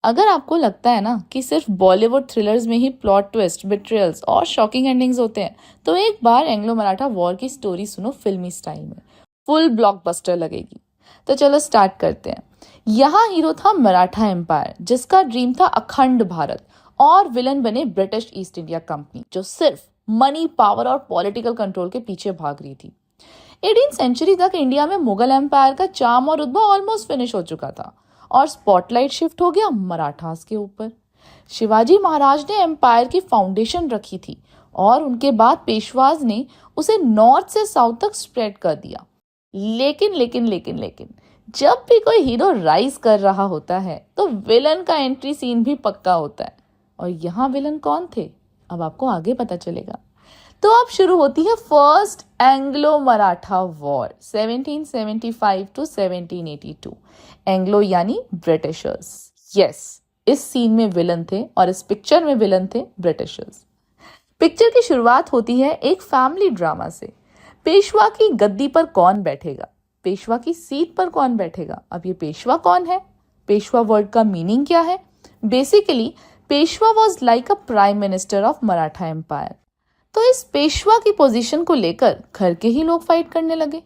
अगर आपको लगता है ना कि सिर्फ बॉलीवुड थ्रिलर्स में ही प्लॉट ट्विस्ट, बिट्रियल्स और शॉकिंग एंडिंग्स होते हैं, तो एक बार एंग्लो मराठा वॉर की स्टोरी सुनो फिल्मी स्टाइल में। फुल ब्लॉकबस्टर लगेगी। तो चलो स्टार्ट करते हैं। यहाँ हीरो था मराठा एम्पायर, जिसका ड्रीम था अखंड भारत, और विलन बने ब्रिटिश ईस्ट इंडिया कंपनी, जो सिर्फ मनी, पावर और पॉलिटिकल कंट्रोल के पीछे भाग रही थी। 18th सेंचुरी तक इंडिया में मुगल एम्पायर का चार्म और रुतबा ऑलमोस्ट फिनिश हो चुका था, और स्पॉटलाइट शिफ्ट हो गया मराठास के ऊपर। शिवाजी महाराज ने एम्पायर की फाउंडेशन रखी थी, और उनके बाद पेशवाज ने उसे नॉर्थ से साउथ तक स्प्रेड कर दिया। लेकिन लेकिन लेकिन लेकिन जब भी कोई हीरो राइज कर रहा होता है, तो विलन का एंट्री सीन भी पक्का होता है। और यहाँ विलन कौन थे, अब आपको आगे पता चलेगा। तो अब शुरू होती है first Anglo Maratha war 1775 to 1782। Anglo यानी ब्रिटिशर्स। यस, इस सीन में विलन थे और इस पिक्चर में विलन थे ब्रिटिशर्स। पिक्चर की शुरुआत होती है एक फैमिली ड्रामा से। पेशवा की गद्दी पर कौन बैठेगा, पेशवा की सीट पर कौन बैठेगा। अब ये पेशवा कौन है, पेशवा वर्ड का मीनिंग क्या है। Basically Peshwa was like a prime minister of Maratha empire. तो इस पेशवा की पोजीशन को लेकर घर के ही लोग फाइट करने लगे।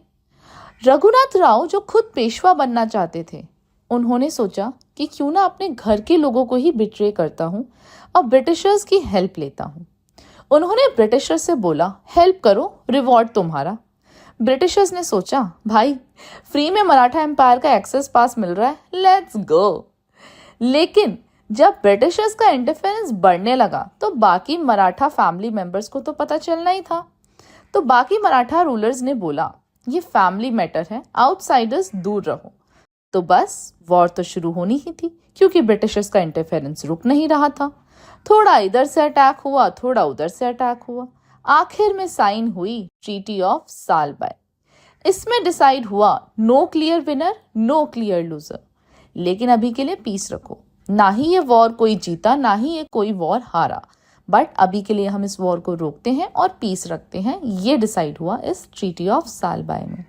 रघुनाथ राव, जो खुद पेशवा बनना चाहते थे, उन्होंने सोचा कि क्यों ना अपने घर के लोगों को ही बिट्रे करता हूं और ब्रिटिशर्स की हेल्प लेता हूं। उन्होंने ब्रिटिशर्स से बोला, हेल्प करो, रिवॉर्ड तुम्हारा। ब्रिटिशर्स ने सोचा, भाई फ्री में मराठा एम्पायर का एक्सेस पास मिल रहा है, लेट्स गो। लेकिन जब ब्रिटिशर्स का इंटरफेरेंस बढ़ने लगा, तो बाकी मराठा फैमिली मेंबर्स को तो पता चलना ही था। तो बाकी मराठा रूलर्स ने बोला, ये फैमिली मैटर है, आउटसाइडर्स दूर रहो। तो बस वॉर तो शुरू होनी ही थी, क्योंकि ब्रिटिशर्स का इंटरफेरेंस रुक नहीं रहा था। थोड़ा इधर से अटैक हुआ, थोड़ा उधर से अटैक हुआ। आखिर में साइन हुई ट्रीटी ऑफ सालबाई। इसमें डिसाइड हुआ, no clear winner, no clear loser. लेकिन अभी के लिए पीस रखो। ना ही ये वॉर कोई जीता, ना ही ये कोई वॉर हारा, बट अभी के लिए हम इस वॉर को रोकते हैं और पीस रखते हैं। ये डिसाइड हुआ इस ट्रीटी ऑफ सालबाई में।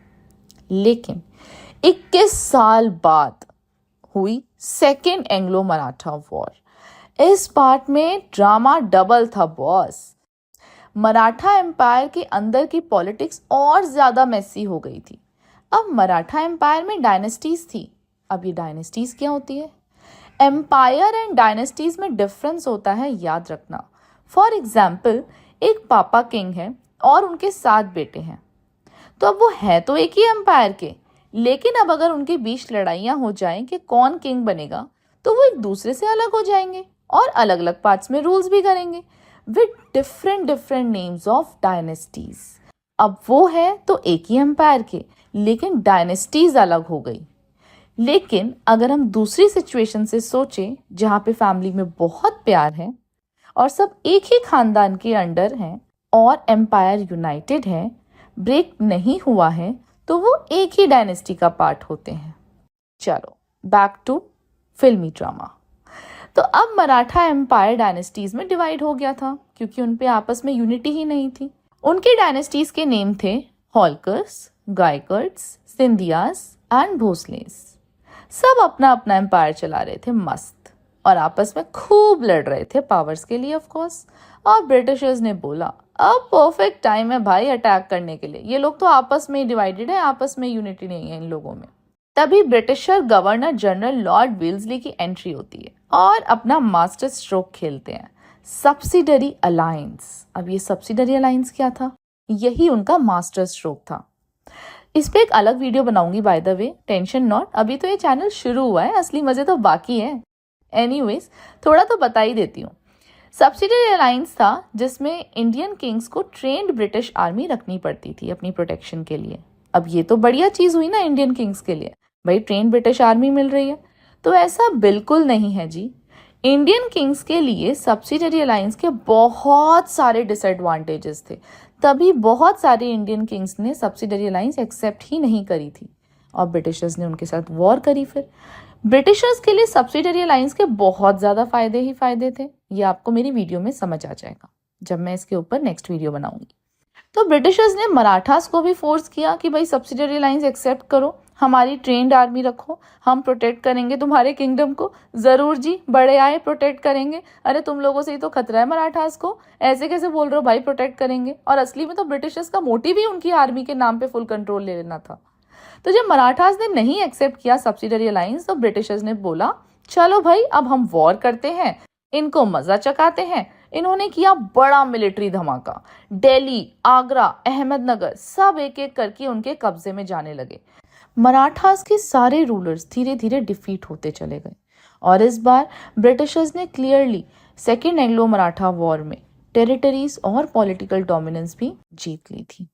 लेकिन 21 साल बाद हुई सेकेंड एंग्लो मराठा वॉर। इस पार्ट में ड्रामा डबल था बॉस। मराठा एम्पायर के अंदर की पॉलिटिक्स और ज्यादा मेसी हो गई थी। अब मराठा एम्पायर में डायनेस्टीज थी। अब ये डायनेस्टीज क्या होती है? एम्पायर एंड डायनेस्टीज में डिफरेंस होता है, याद रखना। फॉर एग्जाम्पल, एक पापा किंग है और उनके 7 बेटे हैं। तो अब वो है तो एक ही एम्पायर के, लेकिन अब अगर उनके बीच लड़ाइयाँ हो जाएं कि कौन किंग बनेगा, तो वो एक दूसरे से अलग हो जाएंगे और अलग अलग पार्ट्स में रूल्स भी करेंगे with different different names of dynasties. अब वो है तो एक ही एम्पायर के, लेकिन डायनेस्टीज अलग हो गई। लेकिन अगर हम दूसरी सिचुएशन से सोचें, जहाँ पे फैमिली में बहुत प्यार है और सब एक ही खानदान के अंडर हैं और एम्पायर यूनाइटेड है, ब्रेक नहीं हुआ है, तो वो एक ही डायनेस्टी का पार्ट होते हैं। चलो बैक टू फिल्मी ड्रामा। तो अब मराठा एम्पायर डायनेस्टीज में डिवाइड हो गया था, क्योंकि उन पे आपस में यूनिटी ही नहीं थी। उनके डायनेस्टीज के नेम थे होलकर्स, गायकर्स, सिंधियास एंड भोसलेस। सब अपना अपना एम्पायर चला रहे थे मस्त, और आपस में खूब लड़ रहे थे पावर्स के लिए ऑफ कोर्स। और ब्रिटिशर्स ने बोला, अब परफेक्ट टाइम है भाई अटैक करने के लिए। ये लोग तो आपस में ही डिवाइडेड है, आपस में यूनिटी नहीं है इन लोगों में। तभी ब्रिटिशर गवर्नर जनरल लॉर्ड विल्सली की एंट्री होती है और अपना मास्टर स्ट्रोक खेलते हैं, सब्सिडरी अलायंस। अब ये सब्सिडरी अलायंस क्या था? यही उनका मास्टर स्ट्रोक था। इस पे एक अलग वीडियो बनाऊंगी, by the way, tension not, अभी तो ये चैनल शुरू हुआ है, असली मजे तो बाकी है। एनीवेज, थोड़ा तो बता ही देती हूँ। सब्सिडरी अलायंस था जिसमें इंडियन किंग्स को ट्रेंड ब्रिटिश आर्मी रखनी पड़ती थी अपनी प्रोटेक्शन के लिए। अब ये तो बढ़िया चीज हुई ना इंडियन किंग्स के लिए, भाई ट्रेंड ब्रिटिश आर्मी मिल रही है। तो ऐसा बिल्कुल नहीं है जी। इंडियन किंग्स के लिए सब्सिडरी अलायंस के बहुत सारे डिसएडवांटेजेस थे, तभी बहुत सारे इंडियन किंग्स ने सब्सिडरी अलायंस एक्सेप्ट ही नहीं करी थी और ब्रिटिशर्स ने उनके साथ वॉर करी। फिर ब्रिटिशर्स के लिए सब्सिडरी अलायंस के बहुत ज़्यादा फायदे ही फायदे थे। ये आपको मेरी वीडियो में समझ आ जाएगा जब मैं इसके ऊपर नेक्स्ट वीडियो बनाऊंगी। तो ब्रिटिशर्स ने मराठास को भी फोर्स किया कि भाई सब्सिडरी अलायंस एक्सेप्ट करो, हमारी ट्रेंड आर्मी रखो, हम प्रोटेक्ट करेंगे तुम्हारे किंगडम को। जरूर जी, बड़े आए प्रोटेक्ट करेंगे। अरे तुम लोगों से ही तो खतरा है मराठास को, ऐसे कैसे बोल रहे हो भाई प्रोटेक्ट करेंगे। और असली में तो ब्रिटिशर्स का मोटिव ही उनकी आर्मी के नाम पे फुल कंट्रोल ले लेना था। तो जब मराठास ने नहीं एक्सेप्ट किया सब्सिडरी अलायंस, तो ब्रिटिशर्स ने बोला चलो भाई अब हम वॉर करते हैं, इनको मजा चकाते हैं। इन्होंने किया बड़ा मिलिट्री धमाका। दिल्ली, आगरा, अहमदनगर सब एक एक करके उनके कब्जे में जाने लगे। मराठास के सारे रूलर्स धीरे धीरे डिफीट होते चले गए और इस बार ब्रिटिशर्स ने clearly second Anglo Maratha war में टेरिटरीज और पॉलिटिकल डोमिनेंस भी जीत ली थी।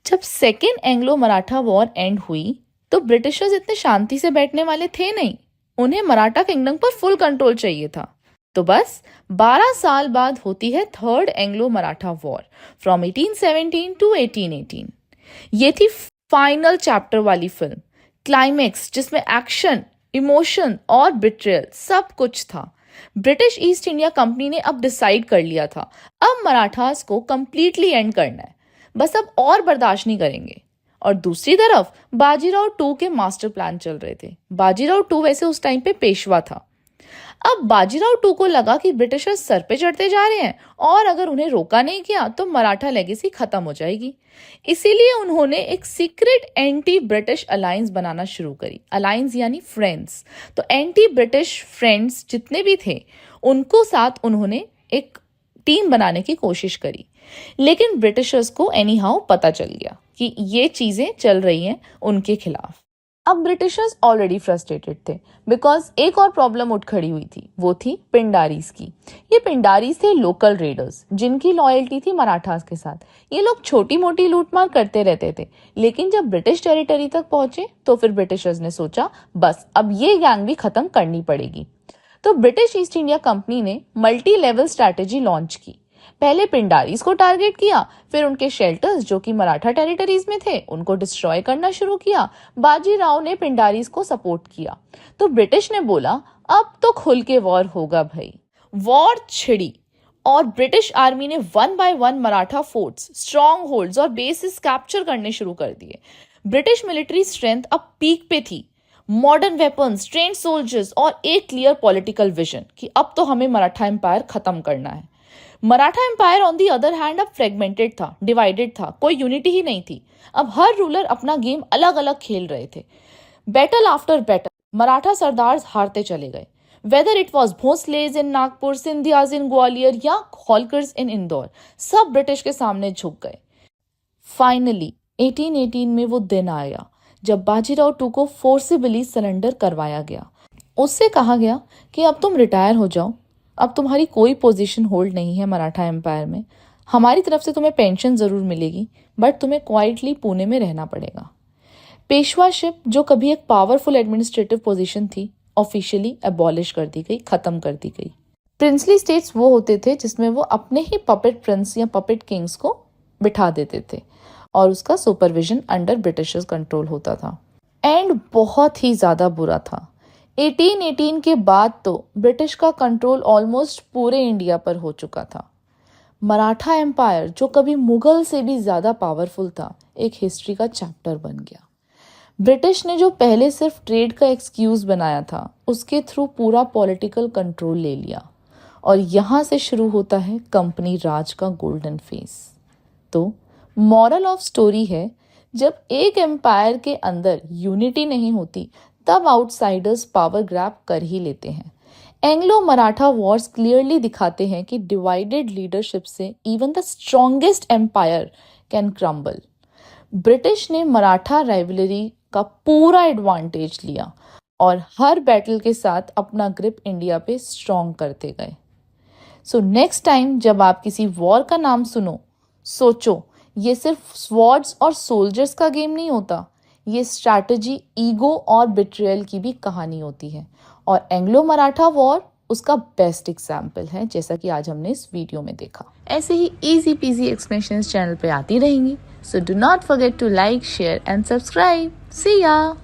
जब second Anglo Maratha war and हुई तो ब्रिटिशर्स इतने शांति से बैठने वाले थे नहीं, उन्हें मराठा किंगडम पर फुल कंट्रोल चाहिए था। तो बस 12 साल बाद होती है third Anglo Maratha war from 1817 to 1818। ये थी फाइनल चैप्टर वाली फिल्म, क्लाइमेक्स जिसमें एक्शन, इमोशन और बिट्रेयल सब कुछ था। ब्रिटिश ईस्ट इंडिया कंपनी ने अब डिसाइड कर लिया था, अब मराठास को कंप्लीटली एंड करना है, बस अब और बर्दाश्त नहीं करेंगे। और दूसरी तरफ बाजीराव 2 के मास्टर प्लान चल रहे थे। बाजीराव 2 वैसे उस टाइम पे पेशवा था। अब बाजीराव 2 को लगा कि ब्रिटिशर्स सर पे चढ़ते जा रहे हैं और अगर उन्हें रोका नहीं किया तो मराठा लेगेसी खत्म हो जाएगी। इसीलिए उन्होंने एक सीक्रेट एंटी ब्रिटिश अलायंस बनाना शुरू करी। अलायंस यानी फ्रेंड्स। तो एंटी ब्रिटिश फ्रेंड्स जितने भी थे उनको साथ उन्होंने एक टीम बनाने की कोशिश करी। लेकिन ब्रिटिशर्स को एनी हाउ पता चल गया कि ये चीजें चल रही हैं उनके खिलाफ। अब ब्रिटिशर्स ऑलरेडी फ्रस्ट्रेटेड थे बिकॉज एक और प्रॉब्लम उठ खड़ी हुई थी, वो थी पिंडारीज की। ये पिंडारीज थे लोकल रेडर्स जिनकी लॉयल्टी थी मराठास के साथ। ये लोग छोटी मोटी लूटमार करते रहते थे, लेकिन जब ब्रिटिश टेरिटरी तक पहुंचे तो फिर ब्रिटिशर्स ने सोचा बस अब ये गैंग भी खत्म करनी पड़ेगी। तो ब्रिटिश ईस्ट इंडिया कंपनी ने मल्टी लेवल स्ट्रैटेजी लॉन्च की। पहले पिंडारीज को टारगेट किया, फिर उनके शेल्टर्स जो कि मराठा टेरिटरीज में थे उनको डिस्ट्रॉय करना शुरू किया। बाजीराव ने पिंडारीज को सपोर्ट किया। तो ब्रिटिश ने बोला अब तो खुल के वॉर होगा भाई। वॉर छिड़ी और ब्रिटिश आर्मी ने 1 बाय 1 मराठा फोर्ट्स, स्ट्रॉन्ग होल्ड्स और बेसिस कैप्चर करने शुरू कर दिए। ब्रिटिश मिलिट्री स्ट्रेंथ अब पीक पे थी। मॉडर्न वेपन्स, ट्रेन्ड सोल्जर्स और एक क्लियर पॉलिटिकल विजन कि अब तो हमें मराठा एम्पायर खत्म करना है। Maratha empire on the other hand अब फ्रेगमेंटेड था, डिवाइडेड था, कोई यूनिटी ही नहीं थी। अब हर रूलर अपना गेम अलग अलग खेल रहे थे। Battle after battle Maratha sardars हारते चले गए, वेदर इट वॉज भोसलेज इन नागपुर, सिंधियाज इन ग्वालियर या होलकर्स इन इंदौर, सब ब्रिटिश के सामने झुक गए। फाइनली 1818 में वो दिन आया जब बाजीराव 2 को फोर्सिबली सरेंडर करवाया गया। उससे कहा गया कि अब तुम रिटायर हो जाओ, अब तुम्हारी कोई पोजीशन होल्ड नहीं है मराठा एम्पायर में। हमारी तरफ से तुम्हें पेंशन जरूर मिलेगी, बट तुम्हें क्वाइटली पुणे में रहना पड़ेगा। पेशवाशिप जो कभी एक पावरफुल एडमिनिस्ट्रेटिव पोजीशन थी, ऑफिशियली अबॉलिश कर दी गई, खत्म कर दी गई। प्रिंसली स्टेट्स वो होते थे जिसमें वो अपने ही पपेट प्रिंस या पपेट किंग्स को बिठा देते थे और उसका सुपरविजन अंडर ब्रिटिशर्स कंट्रोल होता था। एंड बहुत ही ज्यादा बुरा था। 1818 के बाद तो ब्रिटिश का कंट्रोल ऑलमोस्ट पूरे इंडिया पर हो चुका था। मराठा एम्पायर जो कभी मुगल से भी ज्यादा पावरफुल था, एक हिस्ट्री का चैप्टर बन गया। ब्रिटिश ने जो पहले सिर्फ ट्रेड का एक्सक्यूज बनाया था, उसके थ्रू पूरा पॉलिटिकल कंट्रोल ले लिया और यहाँ से शुरू होता है कंपनी राज का गोल्डन फेस। तो मॉरल ऑफ स्टोरी है, जब एक एम्पायर के अंदर यूनिटी नहीं होती तब आउटसाइडर्स पावर ग्रैब कर ही लेते हैं। एंग्लो मराठा वॉर्स क्लियरली दिखाते हैं कि डिवाइडेड लीडरशिप से even the strongest empire can crumble. British ने मराठा राइवलरी का पूरा एडवांटेज लिया और हर बैटल के साथ अपना ग्रिप इंडिया पे स्ट्रॉन्ग करते गए। सो नेक्स्ट टाइम जब आप किसी वॉर का नाम सुनो, सोचो ये सिर्फ स्वॉर्ड्स और सोल्जर्स का गेम नहीं होता, ये स्ट्रैटेजी, ईगो और बिट्रियल की भी कहानी होती है। और एंग्लो मराठा वॉर उसका बेस्ट एग्जाम्पल है, जैसा कि आज हमने इस वीडियो में देखा। ऐसे ही इजी पीजी एक्सप्लेनेशंस चैनल पे आती रहेंगी। So do not forget to like, share and subscribe. See या।